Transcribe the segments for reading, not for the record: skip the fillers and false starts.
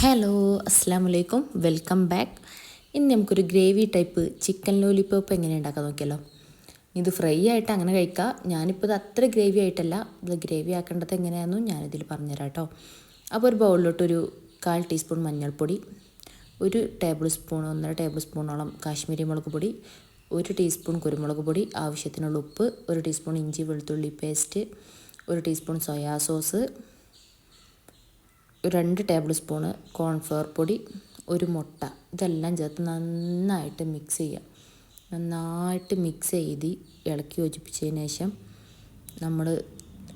Hello, അസ്സാം വലൈക്കും, welcome back. ഇന്ന് നമുക്കൊരു ഗ്രേവി ടൈപ്പ് ചിക്കൻ ലോലിപോപ്പ് എങ്ങനെ ഉണ്ടാക്കാൻ നോക്കിയല്ലോ. ഇത് ഫ്രൈ ആയിട്ട് അങ്ങനെ കഴിക്കാം. ഞാനിപ്പോൾ ഇത് അത്ര ഗ്രേവി ആയിട്ടല്ല, ഇത് ഗ്രേവി ആക്കേണ്ടത് എങ്ങനെയാണെന്നും ഞാനിതിൽ പറഞ്ഞുതരാം കേട്ടോ. അപ്പോൾ ഒരു ബൗളിലോട്ടൊരു 1/4 ടീസ്പൂൺ മഞ്ഞൾപ്പൊടി, 1 ടേബിൾ സ്പൂൺ 1.5 ടേബിൾ സ്പൂണോളം കാശ്മീരി മുളക് പൊടി, 1 ടീസ്പൂൺ കുരുമുളക് പൊടി, ആവശ്യത്തിനുള്ള ഉപ്പ്, 1 ടീസ്പൂൺ ഇഞ്ചി വെളുത്തുള്ളി paste, 1 teaspoon soya sauce, 2 table spoon cornflour പൊടി, 1 മുട്ട. ഇതെല്ലാം ചേർത്ത് നന്നായിട്ട് മിക്സ് ചെയ്യുക. നന്നായിട്ട് മിക്സ് ചെയ്ത് ഇളക്കി യോജിപ്പിച്ചതിന് ശേഷം നമ്മൾ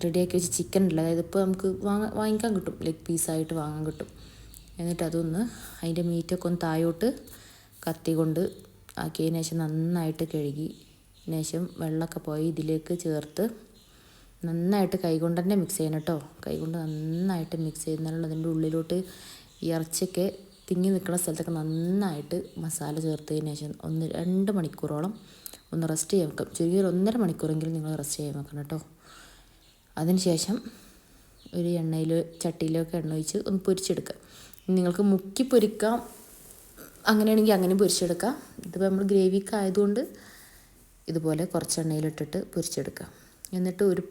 റെഡിയാക്കി വെച്ച ചിക്കൻ ഉണ്ടല്ലോ, അതായത് ഇപ്പോൾ നമുക്ക് വാങ്ങിക്കാൻ കിട്ടും, ലെഗ് പീസായിട്ട് വാങ്ങാൻ കിട്ടും. എന്നിട്ട് അതൊന്ന് അതിൻ്റെ മീറ്റൊക്കെ ഒന്ന് താഴോട്ട് കത്തി കൊണ്ട് ആക്കിയതിന് ശേഷം നന്നായിട്ട് കഴുകി ശേഷം വെള്ളമൊക്കെ പോയി ഇതിലേക്ക് ചേർത്ത് നന്നായിട്ട് കൈകൊണ്ട് തന്നെ മിക്സ് ചെയ്യണം കേട്ടോ. കൈകൊണ്ട് നന്നായിട്ട് മിക്സ് ചെയ്യുന്നുള്ള അതിൻ്റെ ഉള്ളിലോട്ട് ഇറച്ചിയൊക്കെ തിങ്ങി നിൽക്കുന്ന സ്ഥലത്തൊക്കെ നന്നായിട്ട് മസാല ചേർത്തതിന് ശേഷം 1-2 മണിക്കൂറോളം ഒന്ന് റെസ്റ്റ് ചെയ്യാൻ വെക്കാം. ചെറിയൊരു 1.5 മണിക്കൂറെങ്കിലും നിങ്ങൾ റെസ്റ്റ് ചെയ്യാൻ വെക്കണം കേട്ടോ. അതിന് ശേഷം ഒരു ചട്ടിയിലൊക്കെ എണ്ണ ഒഴിച്ച് ഒന്ന് പൊരിച്ചെടുക്കാം. നിങ്ങൾക്ക് മുക്കി പൊരിക്കാം, അങ്ങനെയാണെങ്കിൽ അങ്ങനെ പൊരിച്ചെടുക്കാം. ഇതിപ്പോൾ നമ്മൾ ഗ്രേവിക്ക് ആയതുകൊണ്ട് ഇതുപോലെ കുറച്ച് എണ്ണയിലിട്ടിട്ട് പൊരിച്ചെടുക്കാം. എന്നിട്ട് ഒരു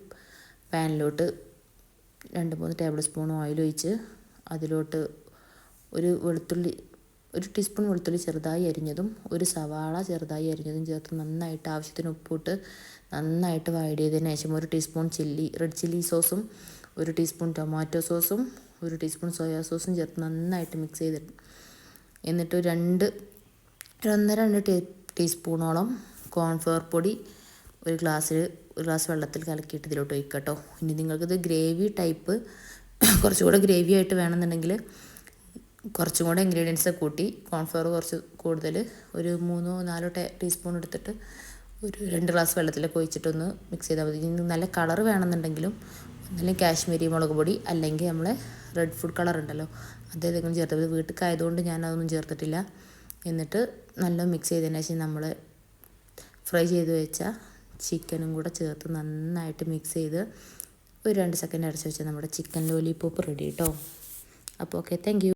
പാനിലോട്ട് 2-3 ടേബിൾ സ്പൂൺ ഓയിൽ ഒഴിച്ച് അതിലോട്ട് ഒരു ടീസ്പൂൺ വെളുത്തുള്ളി ചെറുതായി അരിഞ്ഞതും 1 സവാള ചെറുതായി അരിഞ്ഞതും ചേർത്ത് നന്നായിട്ട് ആവശ്യത്തിന് ഉപ്പിട്ട് നന്നായിട്ട് വഴറ്റിയതിന് ശേഷം 1 ടീസ്പൂൺ റെഡ് ചില്ലി സോസും 1 ടീസ്പൂൺ ടൊമാറ്റോ സോസും 1 ടീസ്പൂൺ സോയാ സോസും ചേർത്ത് നന്നായിട്ട് മിക്സ് ചെയ്തിട്ട് എന്നിട്ട് 1.5 ടീസ്പൂണോളം കോൺഫ്ലവർ പൊടി ഒരു ഗ്ലാസ് വെള്ളത്തിൽ കലക്കിയിട്ട് ഇതിലോട്ട് ഒഴിക്കുക കേട്ടോ. ഇനി നിങ്ങൾക്കിത് ഗ്രേവി ടൈപ്പ് കുറച്ചുകൂടെ ഗ്രേവി ആയിട്ട് വേണമെന്നുണ്ടെങ്കിൽ കുറച്ചും കൂടെ ഇൻഗ്രീഡിയൻസ് കൂട്ടി കോൺഫ്ലവർ കുറച്ച് കൂടുതൽ ഒരു 3-4 ടീസ്പൂൺ എടുത്തിട്ട് ഒരു 2 ഗ്ലാസ് വെള്ളത്തിലൊക്കെ ഒഴിച്ചിട്ടൊന്ന് മിക്സ് ചെയ്താൽ മതി. ഇനി നല്ല കളർ വേണമെന്നുണ്ടെങ്കിലും ഒന്നല്ലെങ്കിൽ കാശ്മീരി മുളക് പൊടി അല്ലെങ്കിൽ നമ്മളെ റെഡ് ഫുഡ് കളർ ഉണ്ടല്ലോ, അതേതെങ്കിലും ചേർത്തത്. വീട്ടിലേക്കായതുകൊണ്ട് ഞാനതൊന്നും ചേർത്തിട്ടില്ല. എന്നിട്ട് നല്ല മിക്സ് ചെയ്തതിന് ശേഷം നമ്മൾ ഫ്രൈ ചെയ്ത് വെച്ച ചിക്കനും കൂടെ ചേർത്ത് നന്നായിട്ട് മിക്സ് ചെയ്ത് ഒരു 2 സെക്കൻഡ് അടച്ച് വെച്ചാൽ നമ്മുടെ ചിക്കൻ ലോലിപോപ്പ് റെഡി കേട്ടോ. അപ്പോൾ ഓക്കെ, താങ്ക് യു.